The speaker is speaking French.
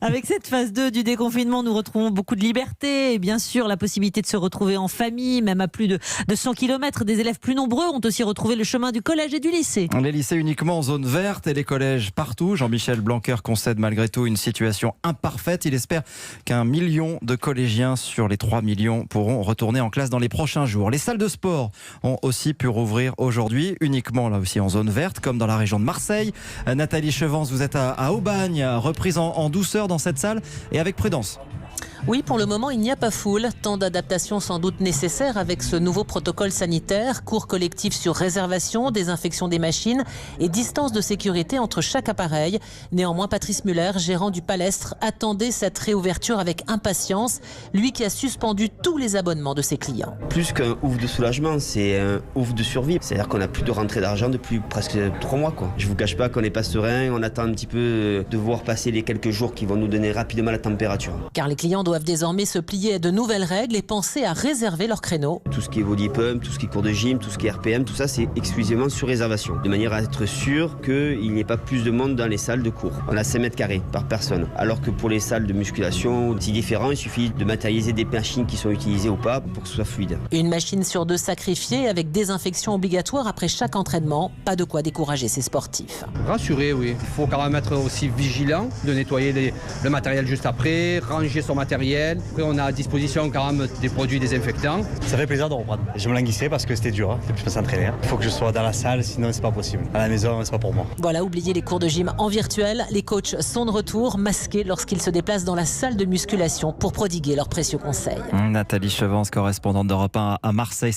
Avec cette phase 2 du déconfinement, nous retrouvons beaucoup de liberté et bien sûr la possibilité de se retrouver en famille, même à plus de 100 km. Des élèves plus nombreux ont aussi retrouvé le chemin du collège et du lycée. Les lycées uniquement en zone verte et les collèges partout. Jean-Michel Blanquer concède malgré tout une situation imparfaite. Il espère qu'1 million de collégiens sur les 3 millions pourront retourner en classe dans les prochains jours. Les salles de sport ont aussi pu rouvrir aujourd'hui, uniquement là aussi en zone verte, comme dans la région de Marseille. Nathalie Chevance, vous êtes à Aubagne, reprise en douceur dans cette salle et avec prudence. Oui, pour le moment, il n'y a pas foule. Tant d'adaptations sans doute nécessaires avec ce nouveau protocole sanitaire. Cours collectif sur réservation, désinfection des machines et distance de sécurité entre chaque appareil. Néanmoins, Patrice Muller, gérant du Palestre, attendait cette réouverture avec impatience. Lui qui a suspendu tous les abonnements de ses clients. Plus qu'un ouf de soulagement, c'est un ouf de survie. C'est-à-dire qu'on n'a plus de rentrée d'argent depuis presque 3 mois. Je ne vous cache pas qu'on n'est pas serein. On attend un petit peu de voir passer les quelques jours qui vont nous donner rapidement la température. Car les clients doivent désormais se plier à de nouvelles règles et penser à réserver leur créneau. Tout ce qui est body pump, tout ce qui est cours de gym, tout ce qui est RPM, tout ça c'est exclusivement sur réservation. De manière à être sûr qu'il n'y ait pas plus de monde dans les salles de cours. On a 5 mètres carrés par personne. Alors que pour les salles de musculation, c'est différent. Il suffit de matérialiser des machines qui sont utilisées ou pas pour que ce soit fluide. Une machine sur 2 sacrifiée avec désinfection obligatoire après chaque entraînement. Pas de quoi décourager ces sportifs. Rassuré, oui. Il faut quand même être aussi vigilant de nettoyer le matériel juste après, ranger son matériel. Après, on a à disposition quand même des produits désinfectants. Ça fait plaisir de reprendre. Je me languissais parce que c'était dur, je peux s'entraîner. Il faut que je sois dans la salle, sinon c'est pas possible. À la maison, c'est pas pour moi. Voilà, oubliez les cours de gym en virtuel. Les coachs sont de retour, masqués lorsqu'ils se déplacent dans la salle de musculation pour prodiguer leurs précieux conseils. Nathalie Chevance, correspondante d'Europe 1 à Marseille.